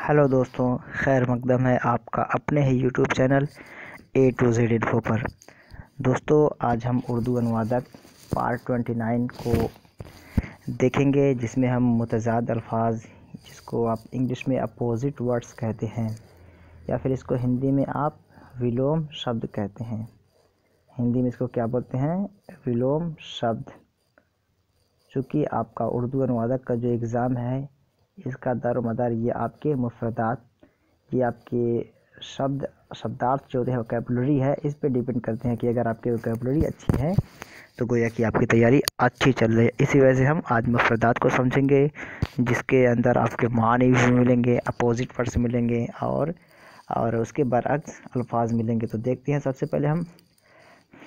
Hello दोस्तों, खैर मकदम है आपका अपने ही YouTube channel A to Z info पर। दोस्तों, आज हम उर्दू अनुवादक पार्ट 29 को देखेंगे, जिसमें हम मुतज़ाद अल्फाज, जिसको आप इंग्लिश में अपोजिट वर्ड्स कहते हैं, या फिर इसको हिंदी में आप विलोम शब्द कहते हैं। हिंदी में इसको क्या बोलते हैं? विलोम शब्द। चूँकि आपका उर्दू अनुवादक का जो एग्ज़ाम है, इसका दारोमदार ये आपके मुफ़रदात, ये आपके शब्दार्थ जो है, वोकैबुलरी है, इस पे डिपेंड करते हैं कि अगर आपकी वोकैबुलरी अच्छी है तो गोया कि आपकी तैयारी अच्छी चल रही है। इसी वजह से हम आज मुफ़रदात को समझेंगे, जिसके अंदर आपके मानी भी मिलेंगे, अपोजिट वर्ड्स मिलेंगे और उसके बरअक्स अल्फाज मिलेंगे। तो देखते हैं, सबसे पहले हम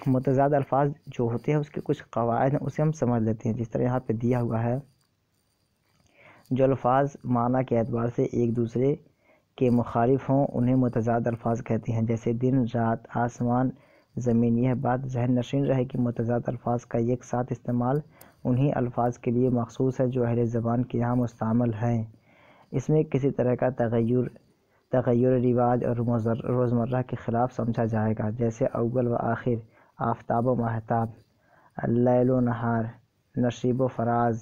मुतज़ाद अल्फाज जो होते हैं उसके कुछ क़वाइद हैं, उसे हम समझ लेते हैं। जिस तरह यहाँ पे दिया हुआ है, जो अल्फाज माना के एतबार से एक दूसरे के मुखालिफ हों उन्हें मुतज़ाद अल्फाज कहते हैं। जैसे दिन, रात, आसमान, ज़मीन। यह बात जहन नशीन रहे कि मुतज़ाद अल्फाज का एक साथ इस्तेमाल उन्हीं अल्फाज के लिए मखसूस है जो अहले ज़बान के यहाँ मुस्तअमल हैं। इसमें किसी तरह का तग़य्युर रिवाज और रोज़मर्रा के ख़िलाफ़ समझा जाएगा। जैसे अव्वल व आखिर, आफ़ताब व महताब, लैल व नहार, नशीब व फ़राज़।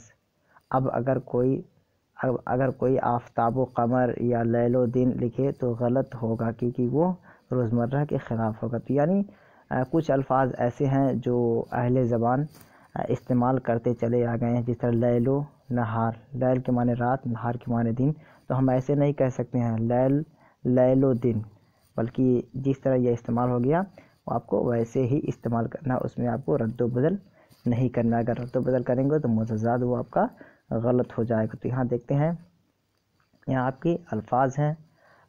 अब अगर कोई आफ़ताब व क़मर या लैल व दिन लिखे तो गलत होगा, क्योंकि वो रोज़मर्रा के ख़िलाफ़ होगा। तो यानी कुछ अल्फाज ऐसे हैं जो अहले ज़बान इस्तेमाल करते चले आ गए हैं। जिस तरह लैल व नहार, लैल के माने रात, नहार के माने दिन। तो हम ऐसे नहीं कह सकते हैं लैल व दिन, बल्कि जिस तरह यह इस्तेमाल हो गया वो आपको वैसे ही इस्तेमाल करना, उसमें आपको रद्द बदल नहीं करना। अगर रद्द बदल करेंगे तो मुतज़ाद वो आपका गलत हो जाएगा। तो यहाँ देखते हैं, यहाँ आपके अल्फाज हैं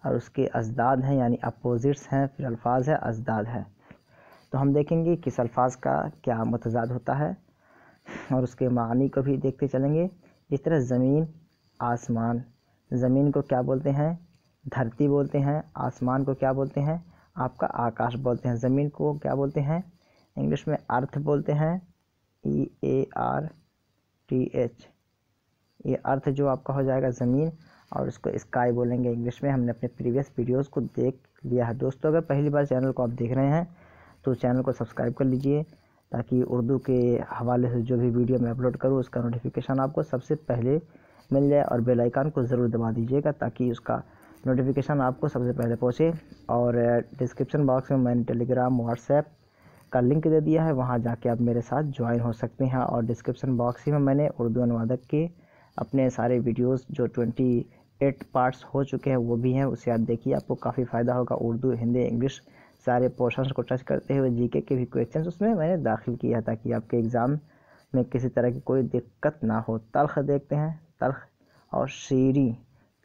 और उसके अज़दाद हैं, यानी अपोजिट्स हैं, फिर अल्फाज है, अज़दाद है। तो हम देखेंगे किस अल्फाज का क्या मुतज़ाद होता है और उसके मानी को भी देखते चलेंगे। इस तरह ज़मीन, आसमान। ज़मीन को क्या बोलते हैं? धरती बोलते हैं। आसमान को क्या बोलते हैं? आपका आकाश बोलते हैं। ज़मीन को क्या बोलते हैं? इंग्लिश में अर्थ बोलते हैं, EARTH। ये अर्थ जो आपका हो जाएगा ज़मीन, और उसको स्काई बोलेंगे इंग्लिश में। हमने अपने प्रीवियस वीडियोस को देख लिया है। दोस्तों, अगर पहली बार चैनल को आप देख रहे हैं तो चैनल को सब्सक्राइब कर लीजिए, ताकि उर्दू के हवाले से जो भी वीडियो मैं अपलोड करूँ उसका नोटिफिकेशन आपको सबसे पहले मिल जाए। और बेल आइकन को ज़रूर दबा दीजिएगा ताकि उसका नोटिफिकेशन आपको सबसे पहले पहुँचे। और डिस्क्रिप्शन बॉक्स में मैंने टेलीग्राम, व्हाट्सएप का लिंक दे दिया है, वहाँ जाके आप मेरे साथ ज्वाइन हो सकते हैं। और डिस्क्रिप्शन बॉक्स ही में मैंने उर्दू अनुवादक के अपने सारे वीडियोस जो 28 पार्ट्स हो चुके हैं वो भी हैं, उसे आप देखिए, आपको काफ़ी फ़ायदा होगा। उर्दू, हिंदी, इंग्लिश सारे पोर्शंस को टच करते हुए जीके के भी क्वेश्चंस उसमें मैंने दाखिल किया, ताकि आपके एग्ज़ाम में किसी तरह की कोई दिक्कत ना हो। तल्ख़ देखते हैं, तल्ख़ और शीरी।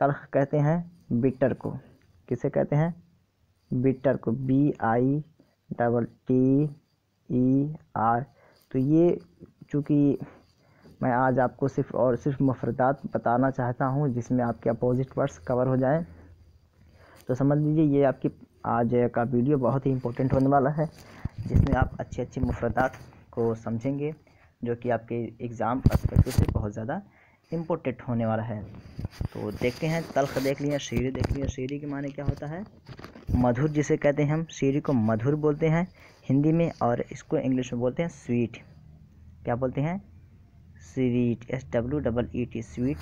तल्ख़ कहते हैं बिटर को। किसे कहते हैं? बिटर को, BITTER। तो ये चूँकि मैं आज आपको सिर्फ मुफ़रदात बताना चाहता हूँ जिसमें आपके अपोजिट वर्ड्स कवर हो जाएं, तो समझ लीजिए ये आपकी आज का वीडियो बहुत ही इम्पोर्टेंट होने वाला है, जिसमें आप अच्छे मुफ़रदात को समझेंगे, जो कि आपके एग्ज़ाम पर्सपेक्टिव से बहुत ज़्यादा इम्पोर्टेंट होने वाला है। तो देखते हैं, तल्ख़ देख लिया, शीरी देख लिया। शीरी के माने क्या होता है? मधुर जिसे कहते हैं हम। शीरी को मधुर बोलते हैं हिंदी में, और इसको इंग्लिश में बोलते हैं स्वीट। क्या बोलते हैं? Sweet, SWEET, sweet.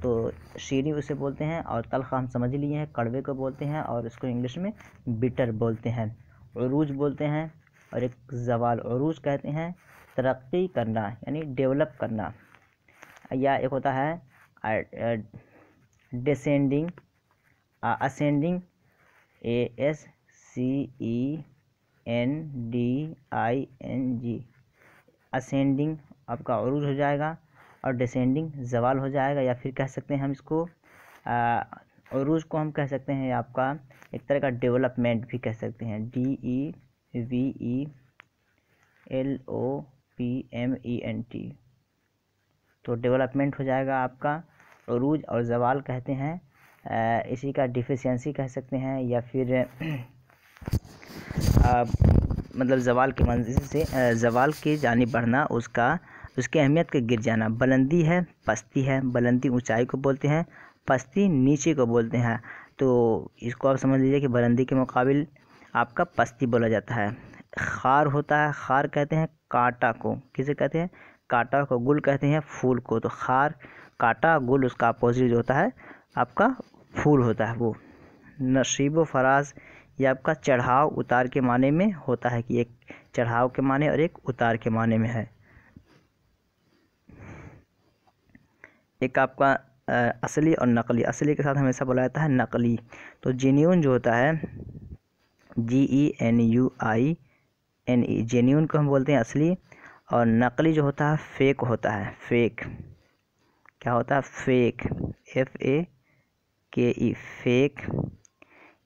तो शीरी उसे बोलते हैं। और तल्ख़ हम समझ लिए हैं, कड़वे को बोलते हैं, और इसको इंग्लिश में बिटर बोलते हैं। उरूज बोलते हैं, और एक ज़वाल। उरूज कहते हैं तरक्की करना, यानी डेवलप करना। या एक होता है डिसेंडिंग, असेंडिंग, ASCENDING। असेंडिंग आपका उरूज हो जाएगा, और डिसेंडिंग ज़वाल हो जाएगा। या फिर कह सकते हैं हम इसको उरूज को हम कह सकते हैं आपका एक तरह का डेवलपमेंट भी कह सकते हैं, DEVELOPMENT। तो डेवलपमेंट हो जाएगा आपका उरूज। और ज़वाल कहते हैं इसी का डिफिशियंसी कह सकते हैं, या फिर मतलब ज़वाल की मंजिल से ज़वाल की जानिब बढ़ना, उसकी अहमियत का गिर जाना। बुलंदी है, पस्ती है। बुलंदी ऊंचाई को बोलते हैं, पस्ती नीचे को बोलते हैं। तो इसको आप समझ लीजिए कि बुलंदी के मुकाबिल आपका पस्ती बोला जाता है। खार होता है, खार कहते हैं कांटा को, किसे कहते हैं? कांटा को। गुल कहते हैं फूल को। तो खार कांटा, गुल उसका अपोजिट होता है आपका फूल होता है वो। नसीब व फराज ये आपका चढ़ाव उतार के माने में होता है, कि एक चढ़ाव के माने और एक उतार के माने में है। एक आपका असली और नकली। असली के साथ हमेशा बोला जाता है नकली। तो जेन्युइन जो होता है GENUINE, जेन्युइन को हम बोलते हैं असली, और नकली जो होता है फेक होता है। फेक क्या होता है? Fake, FAKE, fake.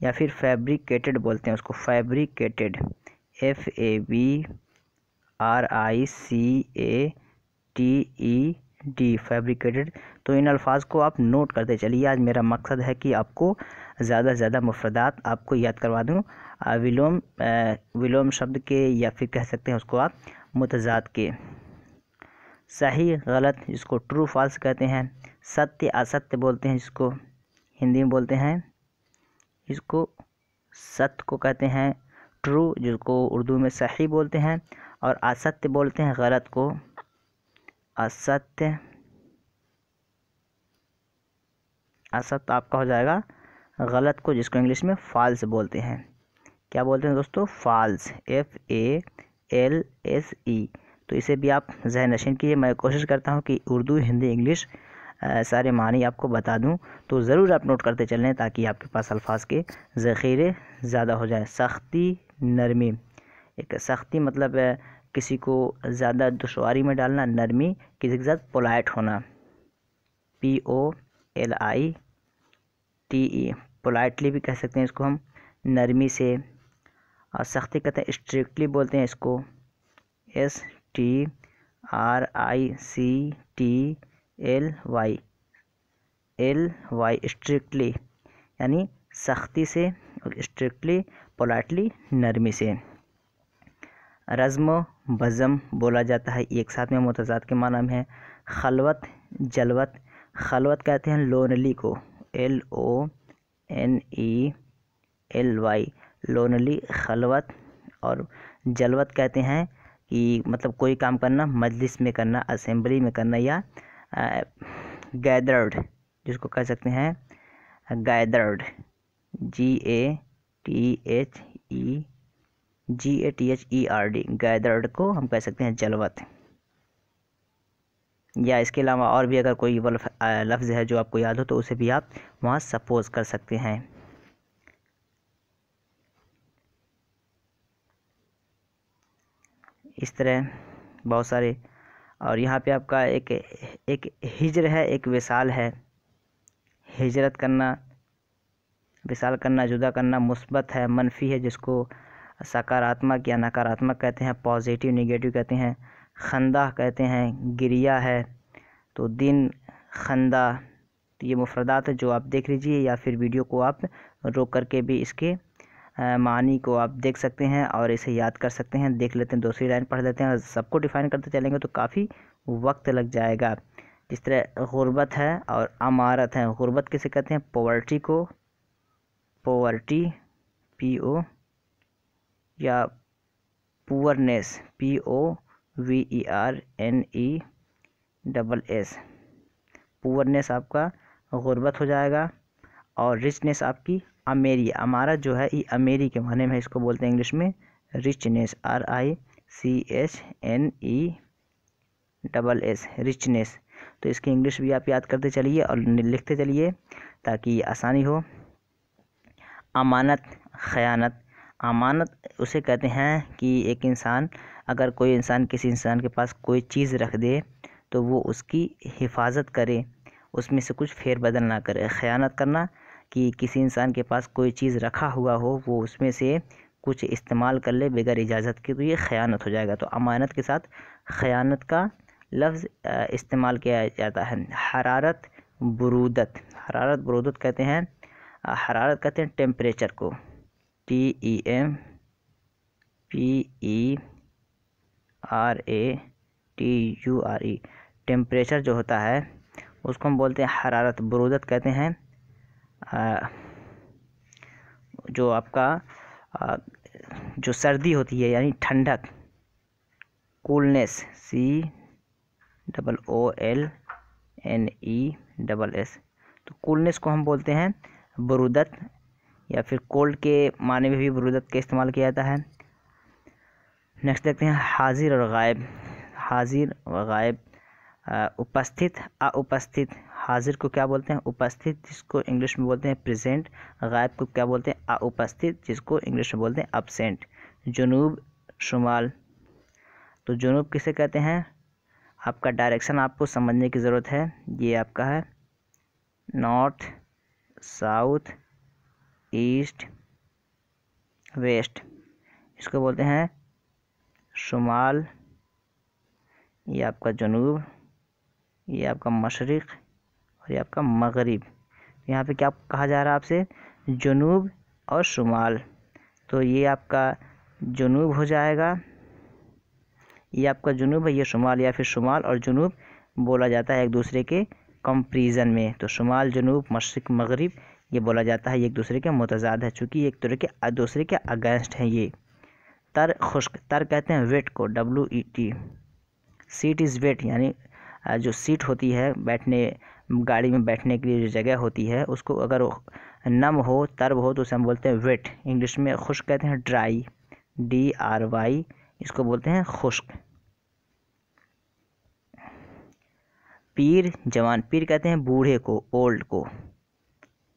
या फिर फैब्रिकेटेड बोलते हैं उसको, फैब्रिकेटेड, FABRICATED, फैब्रिकेटेड। तो इन अल्फाज को आप नोट करते चलिए। आज मेरा मकसद है कि आपको ज़्यादा से ज़्यादा मुफरदात आपको याद करवा दूँ, विलोम शब्द के, या फिर कह सकते हैं उसको आप मुतज़ाद के। सही गलत जिसको ट्रू फॉल्स कहते हैं। सत्य असत्य बोलते हैं जिसको हिंदी में बोलते हैं, इसको सत्य को कहते हैं ट्रू, जिसको उर्दू में सही बोलते हैं। और असत्य बोलते हैं गलत को, असत्य। असत्य आपका हो जाएगा गलत को, जिसको इंग्लिश में फॉल्स बोलते हैं। क्या बोलते हैं दोस्तों? False, FALSE। तो इसे भी आप ज़हन नशीन कीजिए। मैं कोशिश करता हूँ कि उर्दू, हिंदी, इंग्लिश सारे मानी आपको बता दूं, तो ज़रूर आप नोट करते चलें ताकि आपके पास अल्फाज के ज़ख़ीरे ज़्यादा हो जाए। सख्ती, नरमी। एक सख्ती मतलब किसी को ज़्यादा दुश्वारी में डालना, नरमी किसी के साथ पोलाइट होना, POLITE, पोलाइटली भी कह सकते हैं इसको हम, नरमी से। और सख्ती कहते हैं स्ट्रिक्टली बोलते हैं इसको, STRICTLY, स्ट्रिक्टली, यानी सख्ती से, और स्ट्रिक्टली पोलाइटली नरमी से। रज़्म बज़म बोला जाता है, एक साथ में मुतज़ाद के माना में है। खलवत जलवत। खलवत कहते हैं लोनली को, LONELY, लोनली, खलवत। और जलवत कहते हैं कि मतलब कोई काम करना मजलिस में करना, असेंबली में करना, या गैदर्ड जिसको कह सकते हैं गैदर्ड, GATHERD, गैदर्ड को हम कह सकते हैं जलवत। या इसके अलावा और भी अगर कोई लफ्ज़ है जो आपको याद हो तो उसे भी आप वहाँ सपोज कर सकते हैं। इस तरह बहुत सारे। और यहाँ पे आपका एक हिजर है, एक विसाल है। हिजरत करना, विसाल करना, जुदा करना, मुस्बत है, मनफी है जिसको सकारात्मक या नकारात्मक कहते हैं, पॉजिटिव नेगेटिव कहते हैं। खंदा कहते हैं गिरिया है। तो दिन, खंदा। तो ये मुफरदात है जो आप देख लीजिए, या फिर वीडियो को आप रोक करके भी इसके मानी को आप देख सकते हैं और इसे याद कर सकते हैं। देख लेते हैं, दूसरी लाइन पढ़ लेते हैं, और सबको डिफ़ाइन करते चलेंगे तो काफ़ी वक्त लग जाएगा। जिस तरह गुर्बत है और अमारत है। गुर्बत किसे कहते हैं? पॉवर्टी को, पॉवर्टी PO, या पुअरनेस POVERNESS, पुअरनेस आपका गुर्बत हो जाएगा। और रिचनेस आपकी अमेरी। अमारत जो है ये अमेरी के माने में, इसको बोलते हैं इंग्लिश में रिचनेस, RICHNESS, रिचनेस। तो इसकी इंग्लिश भी आप याद करते चलिए और लिखते चलिए ताकि आसानी हो। अमानत, खयानत। अमानत उसे कहते हैं कि एक इंसान, अगर कोई इंसान किसी इंसान के पास कोई चीज़ रख दे तो वो उसकी हिफाजत करे, उसमें से कुछ फेरबदल ना करे। खयानत करना कि किसी इंसान के पास कोई चीज़ रखा हुआ हो, वो उसमें से कुछ इस्तेमाल कर ले बगैर इजाज़त के, तो ये ख़यानत हो जाएगा। तो अमानत के साथ ख़यानत का लफ्ज़ इस्तेमाल किया जाता है। हरारत, बुरूदत। हरारत, बुरूदत कहते हैं, हरारत कहते हैं टेम्परेचर को, TEMPERATURE। टेम्परेचर जो होता है उसको हम बोलते हैं हरारत। बुरूदत कहते हैं जो आपका जो सर्दी होती है यानी ठंडक, कूलनेस, COOLNESS। तो कूलनेस को हम बोलते हैं बुरूदत, या फिर कोल्ड के माने में भी बुरूदत का इस्तेमाल किया जाता है। नेक्स्ट देखते हैं हाजिर और गायब। हाजिर व गायब, उपस्थित, अनुपस्थित। हाजिर को क्या बोलते हैं? उपस्थित, जिसको इंग्लिश में बोलते हैं प्रेजेंट। गायब को क्या बोलते हैं? अनुपस्थित, जिसको इंग्लिश में बोलते हैं अब्सेंट। जुनूब, शुमाल। तो जुनूब किसे कहते हैं? आपका डायरेक्शन आपको समझने की ज़रूरत है। ये आपका है नॉर्थ, साउथ, ईस्ट, वेस्ट। इसको बोलते हैं शुमाल, ये आपका जुनूब, ये आपका मशरिक़ और ये आपका मगरिब। यहाँ पे क्या कहा जा रहा है आपसे? जुनूब और शुमाल। तो ये आपका जुनूब हो जाएगा, ये आपका जुनूब है, ये शुमाल, या फिर शुमाल और जुनूब बोला जाता है एक दूसरे के कंपैरिजन में। तो शुमाल, जुनूब, मशरिक़, मगरिब ये बोला जाता है, ये एक दूसरे के मुतज़ाद है, चूँकि एक तरह के दूसरे के अगेंस्ट हैं ये। तर, खुश्क। तर कहते हैं वेट को, WET। सीट इज़ वेट, यानी जो सीट होती है बैठने, गाड़ी में बैठने के लिए जो जगह होती है, उसको अगर नम हो, तर्ब हो, तो उसे हम बोलते हैं वेट। इंग्लिश में खुश्क कहते हैं ड्राई, DRY, इसको बोलते हैं खुश्क। पीर, जवान। पीर कहते हैं बूढ़े को, ओल्ड को।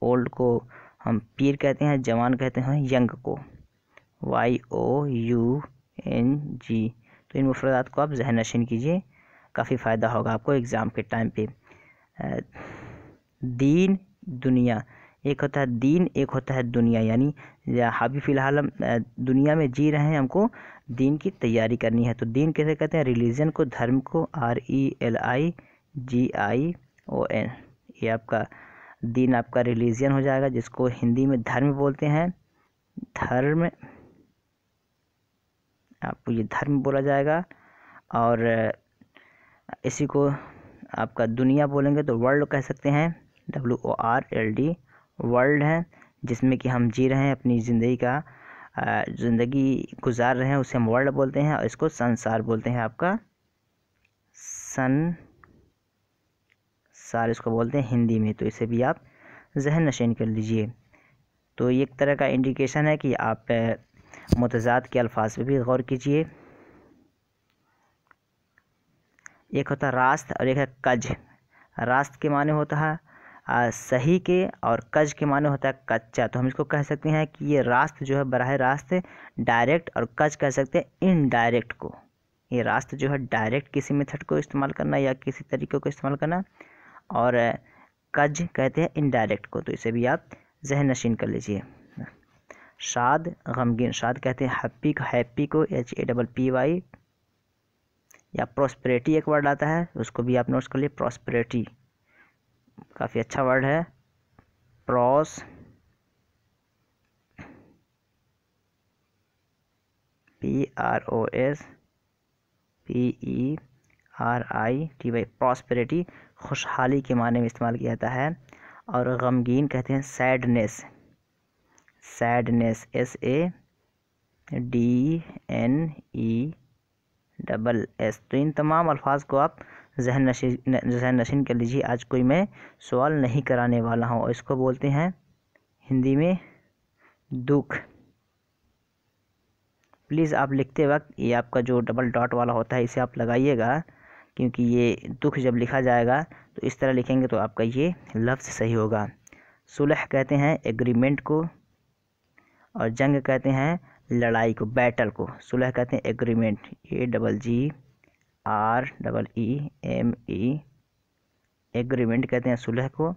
ओल्ड को हम पीर कहते हैं, जवान कहते हैं यंग को, YOUNG। तो इन मुफरदात को आप ज़हन नशीन कीजिए, काफ़ी फ़ायदा होगा आपको एग्ज़ाम के टाइम पे। दीन, दुनिया। एक होता है दीन, एक होता है दुनिया, यानी अभी फ़िलहाल हम दुनिया में जी रहे हैं, हमको दीन की तैयारी करनी है। तो दीन कैसे कहते हैं? रिलीजन को, धर्म को, RELIGION। ये आपका दीन आपका रिलीजन हो जाएगा, जिसको हिंदी में धर्म बोलते हैं। धर्म, आपको ये धर्म बोला जाएगा। और इसी को आपका दुनिया बोलेंगे तो वर्ल्ड कह सकते हैं, WORLD। वर्ल्ड है जिसमें कि हम जी रहे हैं, अपनी ज़िंदगी का ज़िंदगी गुजार रहे हैं, उसे हम वर्ल्ड बोलते हैं। और इसको संसार बोलते हैं, आपका संसार इसको बोलते हैं हिंदी में। तो इसे भी आप ज़हन नशीन कर लीजिए। तो ये एक तरह का इंडिकेशन है कि आप मुतज़ाद के अल्फाज पे भी गौर कीजिए। एक होता है रास्त और एक है कज। रास्त के माने होता है सही के, और कज के माने होता है कच्चा। तो हम इसको कह सकते हैं कि ये रास्त जो है बराह रास्त डायरेक्ट, और कज कह सकते हैं इनडायरेक्ट को। ये रास्त जो है डायरेक्ट किसी मेथड को इस्तेमाल करना या किसी तरीके को इस्तेमाल करना, और कज कहते हैं इनडायरेक्ट को। तो इसे भी आप ज़हन नशीन कर लीजिए। शाद, गमगीन। शाद कहते हैं हैप्पी को, HAPPY। या प्रॉस्पेरिटी एक वर्ड आता है, उसको भी आप नोट्स कर लिए। प्रॉस्पेरिटी काफ़ी अच्छा वर्ड है। PROSPERITY। प्रॉस्पेरिटी खुशहाली के माने में इस्तेमाल किया जाता है। और गमगीन कहते हैं सैडनेस, SADNESS। तो इन तमाम अल्फाज को आप ज़हन नशीन कर लीजिए। आज कोई मैं सवाल नहीं कराने वाला हूँ। और इसको बोलते हैं हिंदी में दुख। प्लीज़ आप लिखते वक्त ये आपका जो डबल डॉट वाला होता है इसे आप लगाइएगा, क्योंकि ये दुख जब लिखा जाएगा तो इस तरह लिखेंगे तो आपका ये लफ्ज़ सही होगा। सुलह कहते हैं एग्रीमेंट को, और जंग कहते हैं लड़ाई को, बैटल को। सुलह कहते हैं एग्रीमेंट, AGGREEME। एग्रीमेंट कहते हैं सुलह को।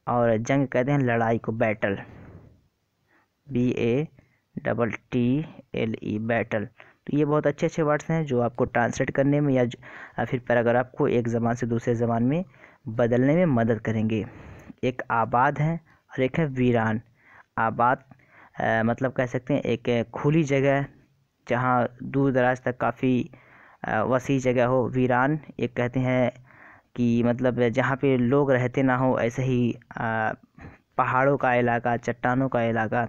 और जंग कहते हैं लड़ाई को, बैटल, BATTLE, बैटल। तो ये बहुत अच्छे अच्छे वर्ड्स हैं जो आपको ट्रांसलेट करने में या फिर पैराग्राफ को एक ज़बान से दूसरे ज़बान में बदलने में मदद करेंगे। एक आबाद है और एक है वीरान। आबाद मतलब कह सकते हैं एक खुली जगह जहाँ दूर दराज तक काफ़ी वसी जगह हो। वीरान एक कहते हैं कि मतलब जहाँ पे लोग रहते ना हो, ऐसे ही पहाड़ों का इलाका, चट्टानों का इलाका,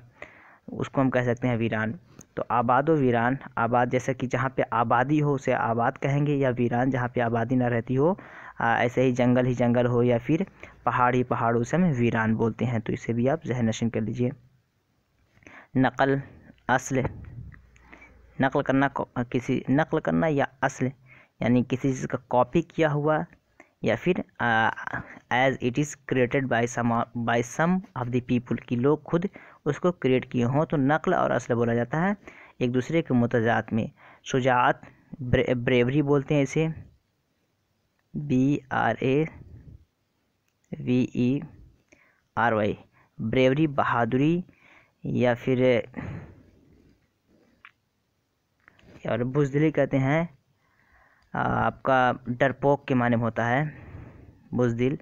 उसको हम कह सकते हैं वीरान। तो आबाद व वीरान, आबाद जैसे कि जहाँ पे आबादी हो उसे आबाद कहेंगे, या वीरान जहाँ पे आबादी ना रहती हो, ऐसे ही जंगल हो या फिर पहाड़ ही पहाड़, उसे हम वीरान बोलते हैं। तो इसे भी आप ज़हन नशीन कर लीजिए। नकल, अस्ल, नकल करना या अस्ल यानी किसी चीज़ का कॉपी किया हुआ, या फिर as it is created by some of the people, कि लोग खुद उसको क्रिएट किए हों, तो नकल और अस्ल बोला जाता है एक दूसरे के मुतजात में। शुजाअत, ब्रेवरी बोलते हैं इसे, BRAVERY, ब्रेवरी, बहादुरी, या फिर और बुज़दिली कहते हैं, आपका डरपोक के माने में होता है बुज़दिल।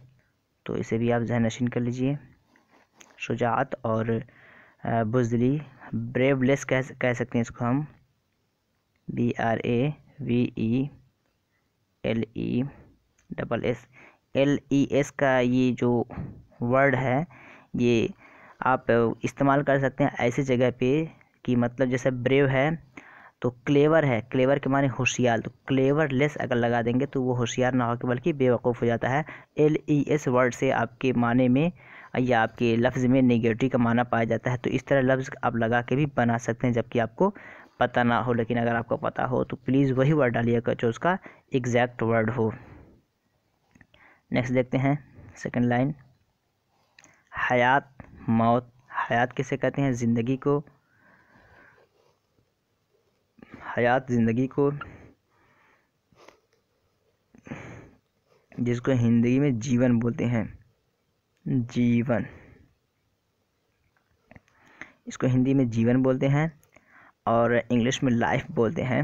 तो इसे भी आप ज़हन नशीन कर लीजिए। शुजाअत और बुज़दिली, ब्रेवलेस कह सकते हैं इसको हम, BRAVELESS का ये जो वर्ड है, ये आप इस्तेमाल कर सकते हैं ऐसी जगह पे कि मतलब जैसे ब्रेव है तो क्लेवर है, क्लेवर के माने होशियार, तो क्लेवरलेस अगर लगा देंगे तो वो होशियार ना होकर बल्कि बेवकूफ़ हो जाता है। LES वर्ड से आपके माने में या आपके लफ्ज़ में नेगेटिव का माना पाया जाता है। तो इस तरह लफ्ज़ आप लगा के भी बना सकते हैं जबकि आपको पता ना हो, लेकिन अगर आपको पता हो तो प्लीज़ वही वर्ड डालिएगा जो उसका एग्जैक्ट वर्ड हो। नेक्स्ट देखते हैं सेकंड लाइन, हयात, मौत। हयात किसे कहते हैं? ज़िंदगी को। हयात ज़िंदगी को, जिसको हिंदी में जीवन बोलते हैं, जीवन, इसको हिंदी में जीवन बोलते हैं और इंग्लिश में लाइफ बोलते हैं।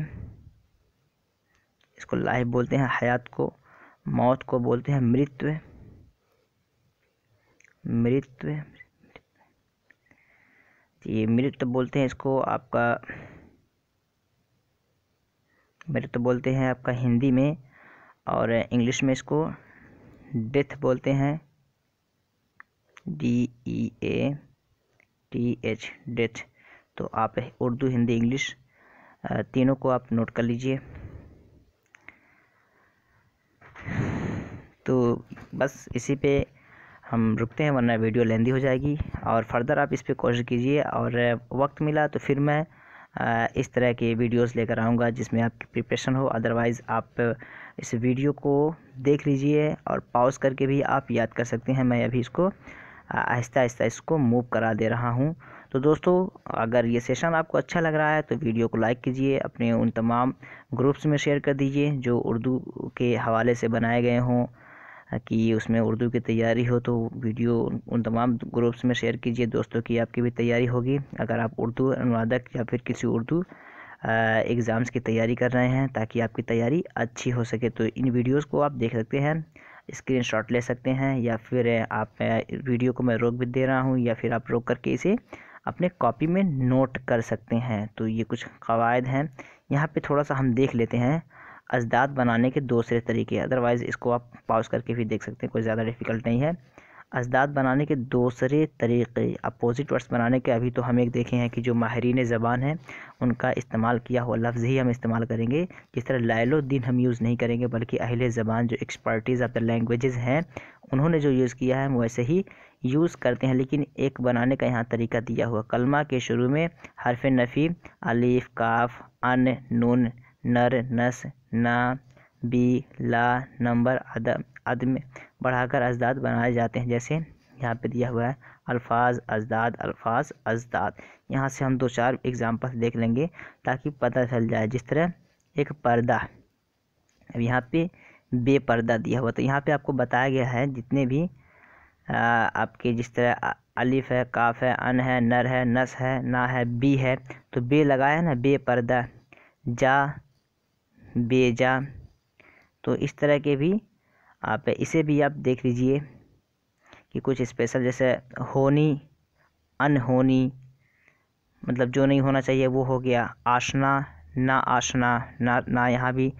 इसको लाइफ बोलते हैं हयात को। मौत को बोलते हैं मृत्यु। ये मृत्यु बोलते हैं इसको आपका, मृत्यु बोलते हैं आपका हिंदी में, और इंग्लिश में इसको डेथ बोलते हैं, DEATH, डेथ। तो आप उर्दू, हिंदी, इंग्लिश तीनों को आप नोट कर लीजिए। तो बस इसी पे हम रुकते हैं वरना वीडियो लेंदी हो जाएगी, और फर्दर आप इस पे कोशिश कीजिए, और वक्त मिला तो फिर मैं इस तरह के वीडियोस लेकर आऊँगा जिसमें आपकी प्रिपरेशन हो। अदरवाइज़ आप इस वीडियो को देख लीजिए और पॉज करके भी आप याद कर सकते हैं। मैं अभी इसको आहिस्ता आहिस्ता इसको मूव करा दे रहा हूँ। तो दोस्तों, अगर ये सेशन आपको अच्छा लग रहा है तो वीडियो को लाइक कीजिए, अपने उन तमाम ग्रुप्स में शेयर कर दीजिए जो उर्दू के हवाले से बनाए गए हों, कि उसमें उर्दू की तैयारी हो, तो वीडियो उन तमाम ग्रुप्स में शेयर कीजिए दोस्तों की आपकी भी तैयारी होगी। अगर आप उर्दू अनुवादक या फिर किसी उर्दू एग्ज़ाम्स की तैयारी कर रहे हैं ताकि आपकी तैयारी अच्छी हो सके, तो इन वीडियोस को आप देख सकते हैं, स्क्रीनशॉट ले सकते हैं, या फिर आप वीडियो को मैं रोक भी दे रहा हूँ, या फिर आप रोक करके इसे अपने कॉपी में नोट कर सकते हैं। तो ये कुछ क़वायद हैं। यहाँ पे थोड़ा सा हम देख लेते हैं अजदाद बनाने के दूसरे तरीके। अदरवाइज़ इसको आप पॉज करके भी देख सकते हैं, कोई ज़्यादा डिफ़िकल्ट नहीं है। अजदाद बनाने के दूसरे तरीके, अपोजिट वर्ड्स बनाने के, अभी तो हम एक देखे हैं कि जो माहिरीन ज़बान हैं उनका इस्तेमाल किया हुआ लफ्ज़ ही हम इस्तेमाल करेंगे। जिस तरह लाइलोद्दीन हम यूज़ नहीं करेंगे, बल्कि अहले ज़बान जो एक्सपर्टीज़ ऑफ द लैंग्वेजेज़ हैं उन्होंने जो यूज़ किया है हम वैसे ही यूज़ करते हैं। लेकिन एक बनाने का यहाँ तरीका दिया हुआ, कलमा के शुरू में हरफ नफ़ी, अलीफ, काफ, अन, नून, नर, नस, ना, बी, ला, नंबर, अदम बढ़ाकर अजदाद बनाए जाते हैं। जैसे यहाँ पे दिया हुआ है अल्फाज अजदाद, अल्फाज अजदाद। यहाँ से हम 2-4 एग्जाम्पल देख लेंगे ताकि पता चल जाए। जिस तरह एक पर्दा, अब यहाँ पे बेपर्दा दिया हुआ, तो यहाँ पे आपको बताया गया है जितने भी आपके, जिस तरह अलिफ है, काफ है, अन है, नर है, नस है, ना है, बी है, तो बे लगाया है ना, बेपर्दा, जा, बेजा। तो इस तरह के भी आप इसे भी आप देख लीजिए कि कुछ स्पेशल, जैसे होनी, अनहोनी, मतलब जो नहीं होना चाहिए वो हो गया। आशना, ना यहाँ भी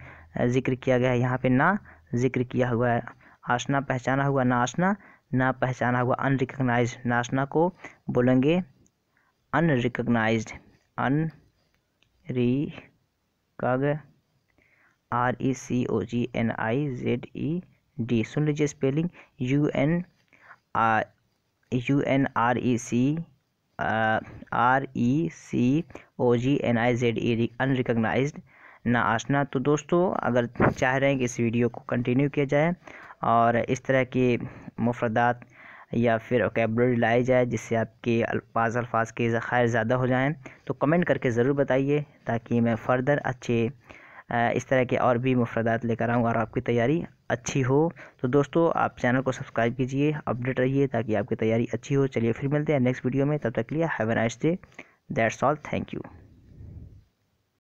जिक्र किया गया है, यहाँ पे ना जिक्र किया हुआ है। आशना पहचाना हुआ, ना आशना ना पहचाना हुआ। अनरिकग्नाइज्ड, ना आशना को बोलेंगे अनरिकग्नाइज्ड, RECOGNIZED। सुन लीजिए स्पेलिंग, UNRECOGNIZED, अनरिकग्नाइज्ड, ना आशना। तो दोस्तों अगर चाह रहे हैं कि इस वीडियो को कंटिन्यू किया जाए और इस तरह के मुफरदात या फिर वोकैबुलरी लाई जाए जिससे आपके अल्फाज के ज़खायर ज़्यादा हो जाएं, तो कमेंट करके ज़रूर बताइए ताकि मैं फ़र्दर अच्छे इस तरह के और भी मुफरदात लेकर आऊँ और आपकी तैयारी अच्छी हो। तो दोस्तों आप चैनल को सब्सक्राइब कीजिए, अपडेट रहिए ताकि आपकी तैयारी अच्छी हो। चलिए फिर मिलते हैं नेक्स्ट वीडियो में, तब तक के लिए have a nice day, that's all, thank you.